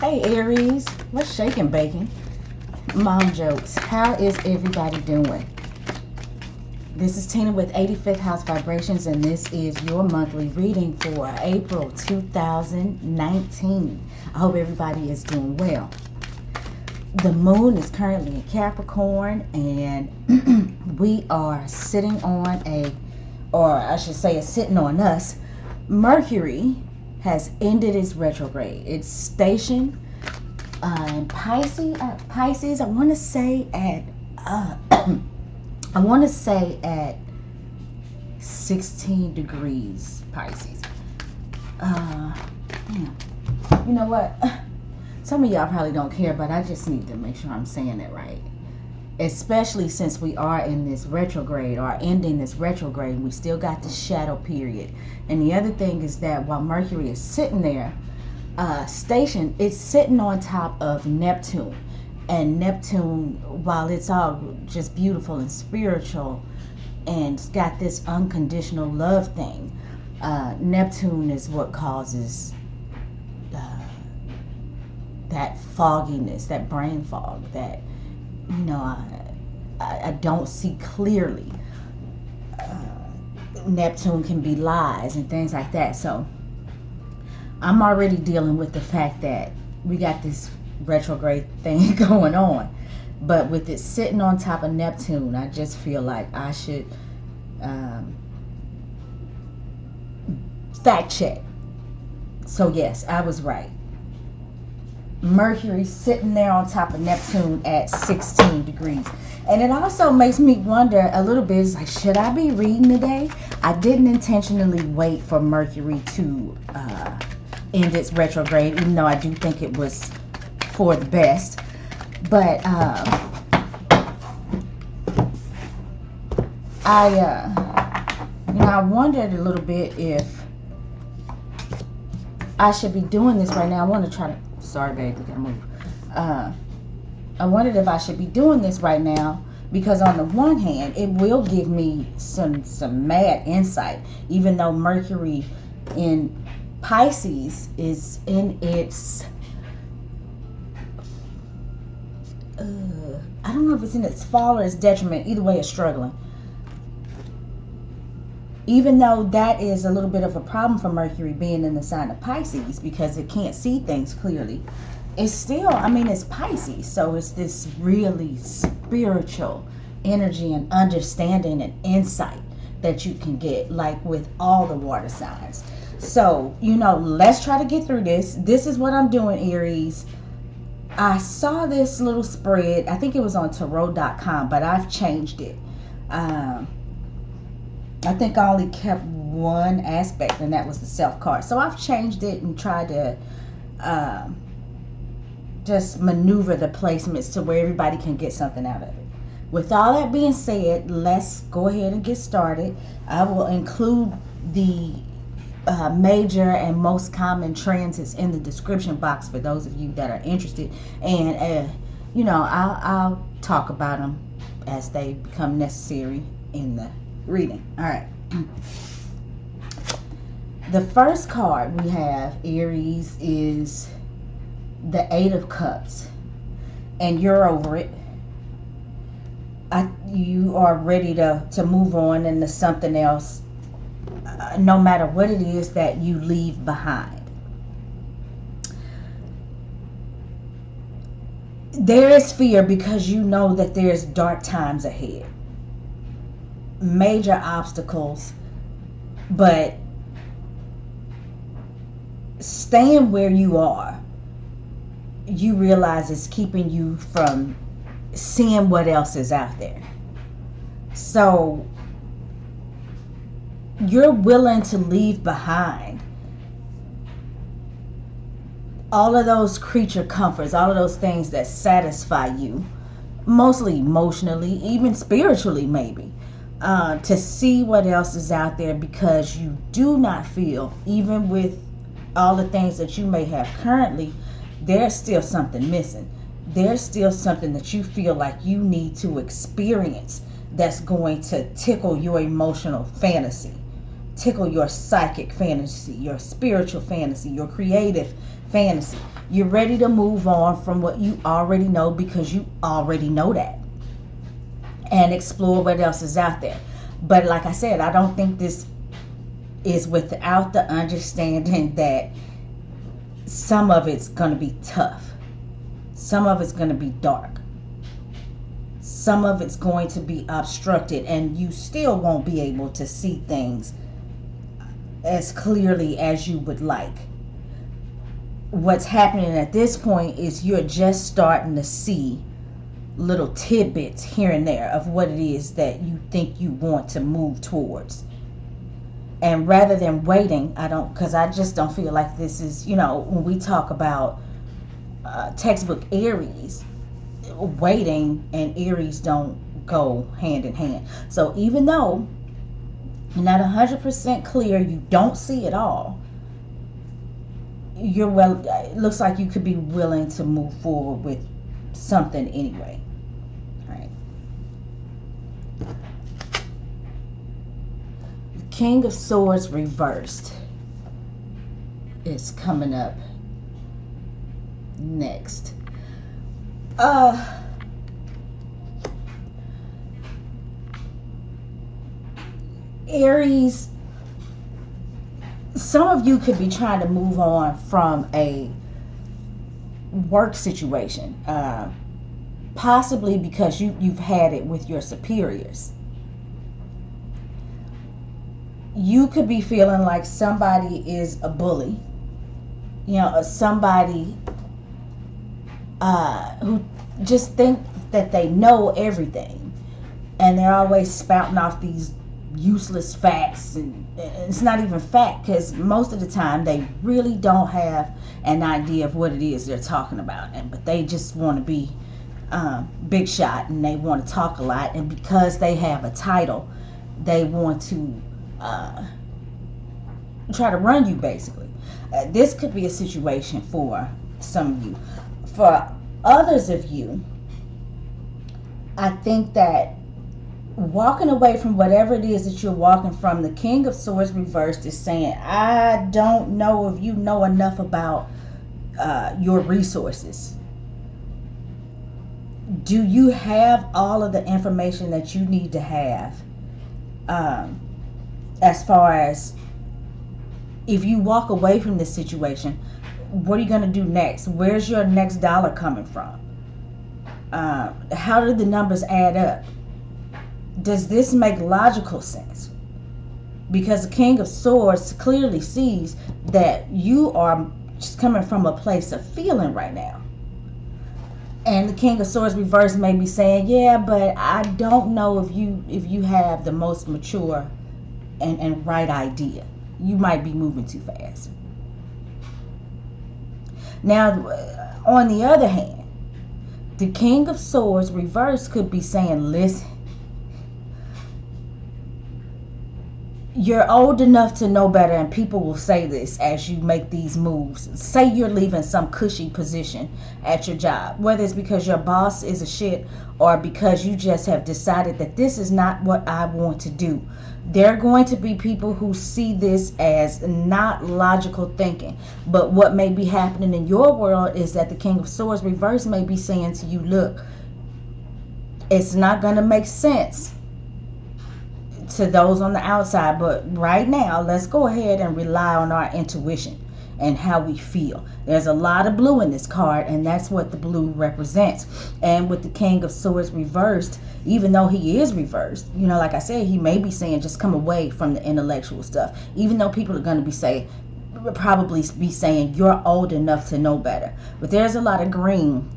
Hey Aries, what's shaking bacon? Mom jokes. How is everybody doing? This is Tina with 85th House Vibrations, and this is your monthly reading for April 2019. I hope everybody is doing well. The moon is currently in Capricorn, and we are sitting on it's sitting on us. Mercury has ended its retrograde. It's stationed in Pisces. I want to say at 16 degrees Pisces. You know what? Some of y'all probably don't care, but I just need to make sure I'm saying it right. Especially since we are in this retrograde, or ending this retrograde, we still got the shadow period. And the other thing is that while Mercury is sitting there, stationed, it's sitting on top of Neptune. And Neptune, while it's all just beautiful and spiritual, and it's got this unconditional love thing, Neptune is what causes that fogginess, that brain fog, that I don't see clearly. Neptune can be lies and things like that. So I'm already dealing with the fact that we got this retrograde thing going on. But with it sitting on top of Neptune, I just feel like I should fact check. So yes, I was right. Mercury sitting there on top of Neptune at 16 degrees. And it also makes me wonder a little bit, it's like, should I be reading today? I didn't intentionally wait for Mercury to end its retrograde, even though I do think it was for the best. But I wondered a little bit if I should be doing this right now. I want to try to, sorry babe, we gotta move. I wondered if I should be doing this right now, because on the one hand, it will give me some mad insight, even though Mercury in Pisces is in its, I don't know if it's in its fall or its detriment. Either way, it's struggling. Even though that is a little bit of a problem for Mercury being in the sign of Pisces, because it can't see things clearly, it's still, it's Pisces. So it's this really spiritual energy and understanding and insight that you can get, like with all the water signs. So, let's try to get through this. This is what I'm doing, Aries. I saw this little spread. I think it was on tarot.com, but I've changed it. I think I only kept one aspect, and that was the self card. So I've changed it and tried to just maneuver the placements to where everybody can get something out of it. With all that being said, let's go ahead and get started. I will include the major and most common transits in the description box for those of you that are interested. And, I'll talk about them as they become necessary in the reading. All right. The first card we have, Aries, is the Eight of Cups, and you're over it. You are ready to move on into something else, no matter what it is that you leave behind. There is fear because you know that there's dark times ahead, major obstacles, but staying where you are, you realize it's keeping you from seeing what else is out there. So you're willing to leave behind all of those creature comforts, all of those things that satisfy you, mostly emotionally, even spiritually maybe, to see what else is out there, because you do not feel, even with all the things that you may have currently, there's still something missing. There's still something that you feel like you need to experience that's going to tickle your emotional fantasy, tickle your psychic fantasy, your spiritual fantasy, your creative fantasy. You're ready to move on from what you already know, because you already know that, and explore what else is out there. But like I said, I don't think this is without the understanding that some of it's going to be tough. Some of it's going to be dark. Some of it's going to be obstructed, and you still won't be able to see things as clearly as you would like. What's happening at this point is you're just starting to see little tidbits here and there of what it is that you think you want to move towards. And rather than waiting, because I just don't feel like this is, when we talk about textbook Aries, waiting and Aries don't go hand in hand. So even though you're not 100% clear, you don't see it all, it looks like you could be willing to move forward with something anyway. All right. King of Swords reversed is coming up next. Aries, some of you could be trying to move on from a work situation, possibly because you've had it with your superiors. You could be feeling like somebody is a bully, somebody who just think that they know everything, and they're always spouting off these useless facts, and it's not even fact, because most of the time they really don't have an idea of what it is they're talking about, but they just want to be big shot, and they want to talk a lot, and because they have a title, they want to try to run you, basically. This could be a situation for some of you. For others of you, I think that walking away from whatever it is that you're walking from, the King of Swords reversed is saying, I don't know if you know enough about your resources. Do you have all of the information that you need to have? As far as if you walk away from this situation, what are you going to do next? Where's your next dollar coming from? How do the numbers add up? Does this make logical sense? Because the King of Swords clearly sees that you are just coming from a place of feeling right now. And the King of Swords reverse may be saying, yeah, but I don't know if you have the most mature and right idea. You might be moving too fast. Now, on the other hand, the King of Swords reverse could be saying, listen, you're old enough to know better, and people will say this as you make these moves. Say you're leaving some cushy position at your job, whether it's because your boss is a shit or because you just have decided that this is not what I want to do. There are going to be people who see this as not logical thinking. But what may be happening in your world is that the King of Swords reverse may be saying to you, look, it's not going to make sense to those on the outside, but right now let's go ahead and rely on our intuition and how we feel. There's a lot of blue in this card, and that's what the blue represents. And with the King of Swords reversed, even though he is reversed, like I said, he may be saying just come away from the intellectual stuff, even though people are going to probably be saying you're old enough to know better. But there's a lot of green,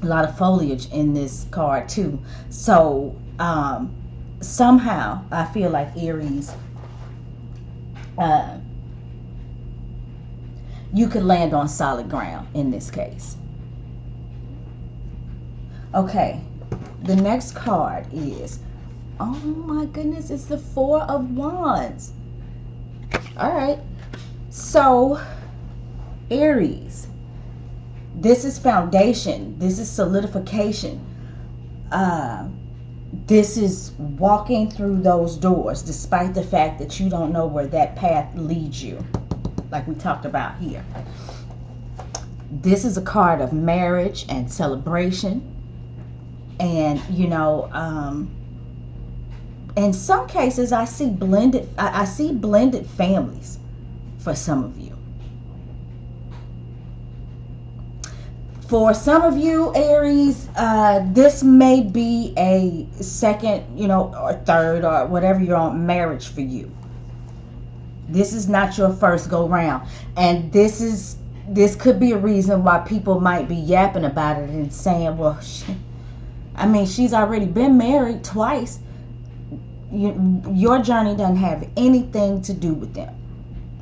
a lot of foliage in this card too. So somehow I feel like Aries, you could land on solid ground in this case. Okay, the next card is, oh my goodness, it's the Four of Wands. All right, so Aries, this is foundation, this is solidification, this is walking through those doors despite the fact that you don't know where that path leads you, like we talked about here. This is a card of marriage and celebration. And, you know, in some cases, I see blended families for some of you. For some of you, Aries, this may be a second, you know, or third, or whatever you're on, marriage for you. This is not your first go round. And this could be a reason why people might be yapping about it and saying, well, she's already been married twice. Your journey doesn't have anything to do with them.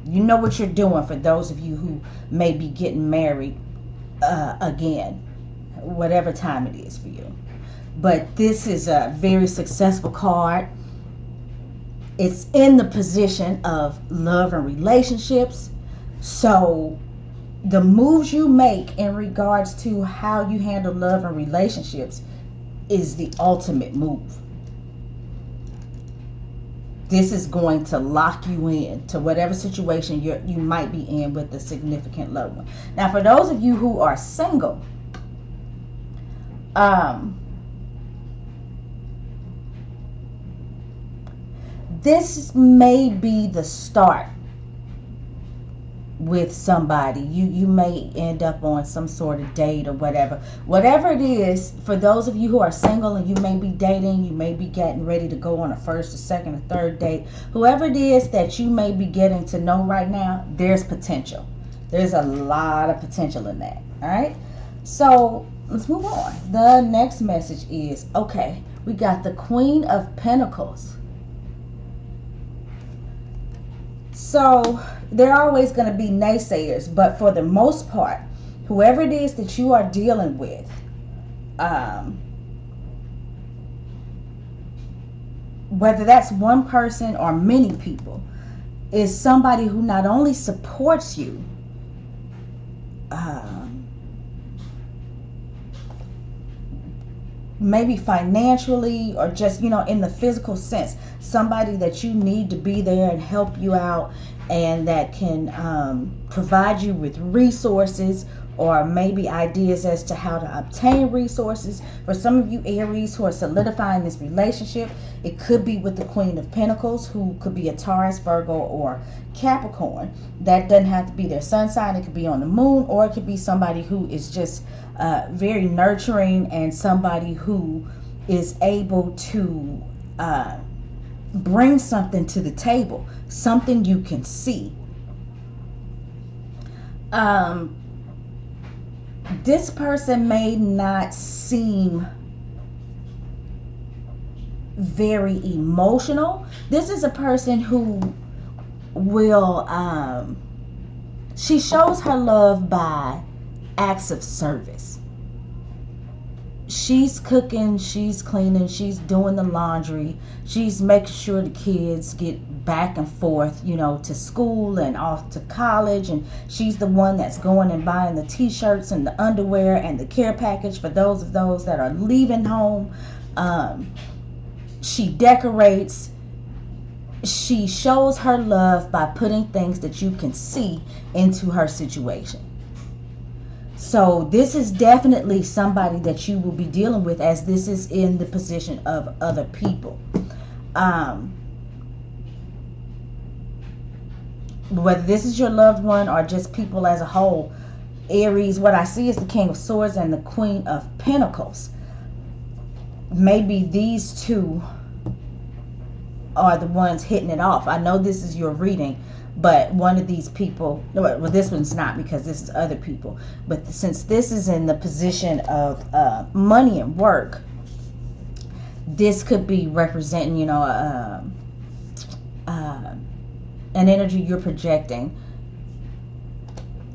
You know what you're doing, for those of you who may be getting married again, whatever time it is for you. But this is a very successful card. It's in the position of love and relationships. So the moves you make in regards to how you handle love and relationships is the ultimate move. This is going to lock you in to whatever situation you might be in with a significant loved one. Now, for those of you who are single, this may be the start with somebody. You may end up on some sort of date or whatever it is. For those of you who are single and you may be dating, you may be getting ready to go on a first or second or third date, whoever it is that you may be getting to know right now, there's potential. There's a lot of potential in that. All right, so let's move on. The next message is, okay, we got the Queen of Pentacles. So there are always going to be naysayers, but for the most part, whoever it is that you are dealing with, whether that's one person or many people, is somebody who not only supports you, maybe financially or just, you know, in the physical sense, somebody that you need to be there and help you out, and that can provide you with resources or maybe ideas as to how to obtain resources. For some of you Aries who are solidifying this relationship, it could be with the Queen of Pentacles, who could be a Taurus, Virgo, or Capricorn. That doesn't have to be their sun sign. It could be on the moon, or it could be somebody who is just very nurturing, and somebody who is able to bring something to the table, something you can see. This person may not seem very emotional. This is a person who will, she shows her love by acts of service. She's cooking, she's cleaning, she's doing the laundry, she's making sure the kids get back and forth, you know, to school and off to college, and she's the one that's going and buying the t-shirts and the underwear and the care package for those that are leaving home. She decorates. She shows her love by putting things that you can see into her situation. So this is definitely somebody that you will be dealing with, as this is in the position of other people. Whether this is your loved one or just people as a whole, Aries, what I see is the King of Swords and the Queen of Pentacles. Maybe these two are the ones hitting it off. I know this is your reading, but one of these people, well, this one's not, because this is other people. But since this is in the position of money and work, this could be representing, you know, an energy you're projecting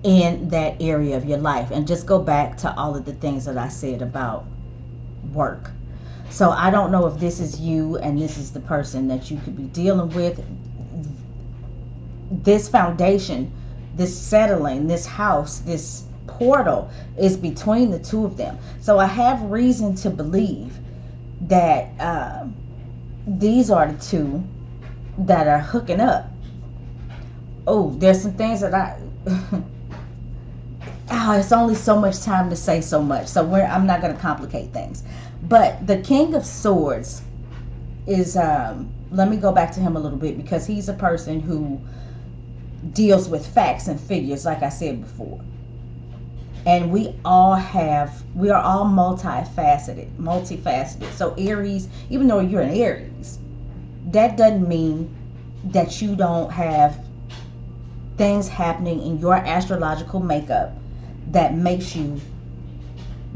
in that area of your life. And just go back to all of the things that I said about work. So I don't know if this is you and this is the person that you could be dealing with. This foundation, this settling, this house, this portal is between the two of them. So I have reason to believe that these are the two that are hooking up. Oh, there's some things that it's only so much time to say so much, so I'm not going to complicate things. But the King of Swords is, let me go back to him a little bit, because he's a person who deals with facts and figures, like I said before. And we are all multifaceted. So Aries, even though you're an Aries, that doesn't mean that you don't have things happening in your astrological makeup that makes you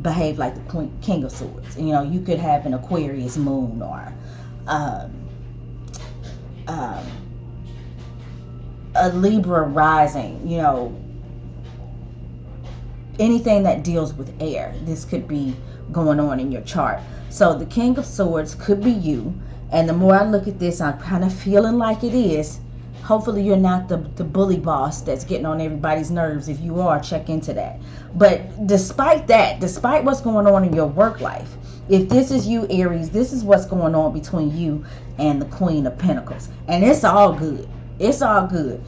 behave like the King of Swords. You know, you could have an Aquarius moon, or a Libra rising, you know, anything that deals with air. This could be going on in your chart. So the King of Swords could be you. And the more I look at this, I'm kind of feeling like it is. Hopefully you're not the bully boss that's getting on everybody's nerves. If you are, check into that. But despite that, despite what's going on in your work life, if this is you, Aries, this is what's going on between you and the Queen of Pentacles. And it's all good. It's all good.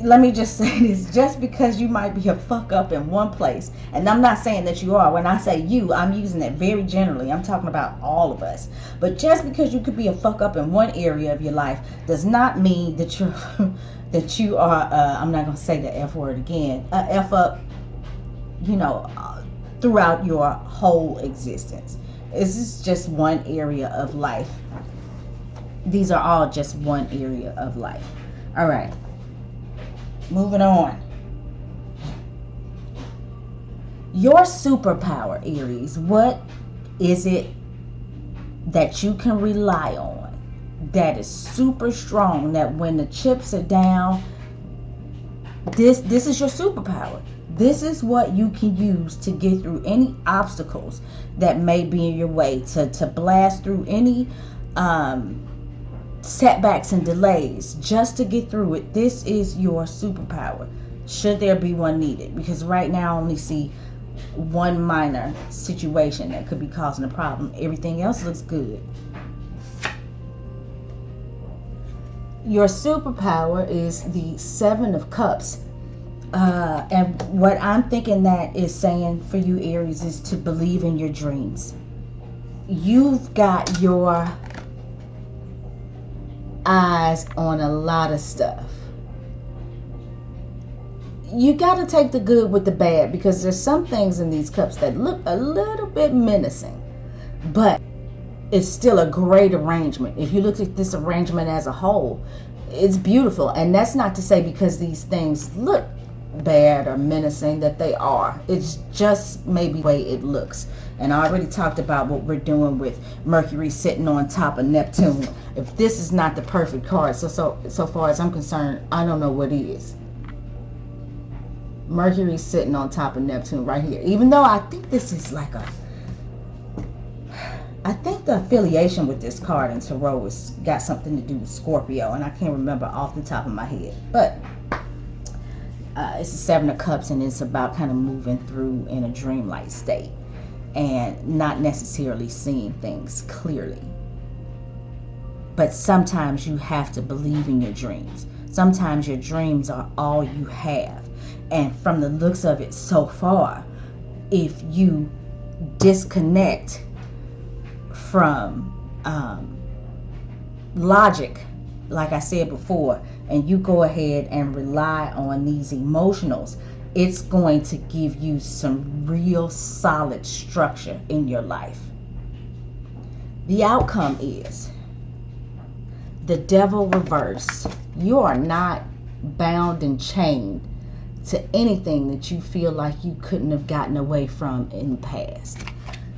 Let me just say this, just because you might be a fuck up in one place, and I'm not saying that you are. When I say you, I'm using it very generally. I'm talking about all of us. But just because you could be a fuck up in one area of your life does not mean that you're that you are I'm not going to say the F word again, F up, you know, throughout your whole existence. This is just one area of life. These are all just one area of life. All right. Moving on. Your superpower, Aries. What is it that you can rely on that is super strong, that when the chips are down, this is your superpower? This is what you can use to get through any obstacles that may be in your way, to blast through any setbacks and delays, just to get through it. This is your superpower, should there be one needed, because right now I only see one minor situation that could be causing a problem. Everything else looks good. Your superpower is the Seven of Cups, and what I'm thinking that is saying for you, Aries, is to believe in your dreams. You've got your eyes on a lot of stuff. You got to take the good with the bad, because there's some things in these cups that look a little bit menacing, but it's still a great arrangement. If you look at this arrangement as a whole, it's beautiful. And that's not to say because these things look bad or menacing that they are. It's just maybe the way it looks. And I already talked about what we're doing with Mercury sitting on top of Neptune. If this is not the perfect card, so far as I'm concerned, I don't know what is. Mercury sitting on top of Neptune right here. Even though I think this is like I think the affiliation with this card in Tarot has got something to do with Scorpio, and I can't remember off the top of my head. But it's the Seven of Cups, and it's about kind of moving through in a dreamlike state and not necessarily seeing things clearly. But sometimes you have to believe in your dreams. Sometimes your dreams are all you have. And from the looks of it so far, if you disconnect from logic, like I said before, and you go ahead and rely on these emotionals, it's going to give you some real solid structure in your life. The outcome is the Devil reversed. You are not bound and chained to anything that you feel like you couldn't have gotten away from in the past.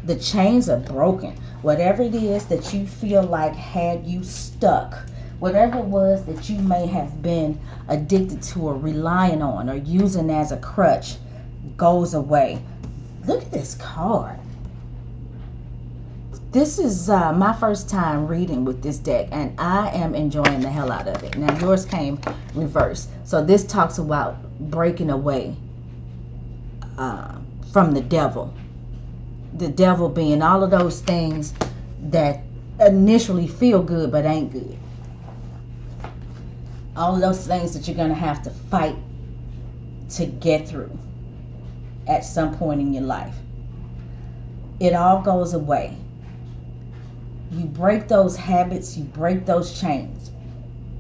The chains are broken. Whatever it is that you feel like had you stuck, whatever it was that you may have been addicted to or relying on or using as a crutch, goes away. Look at this card. This is my first time reading with this deck, and I am enjoying the hell out of it. Now yours came reversed, so this talks about breaking away from the devil. The devil being all of those things that initially feel good but ain't good. All of those things that you're going to have to fight to get through at some point in your life. It all goes away. You break those habits, you break those chains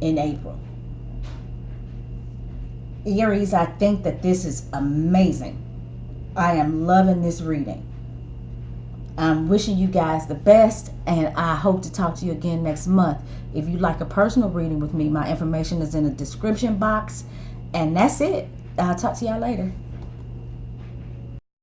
in April. Aries, I think that this is amazing. I am loving this reading. I'm wishing you guys the best, and I hope to talk to you again next month. If you'd like a personal reading with me, my information is in the description box. And that's it. I'll talk to y'all later.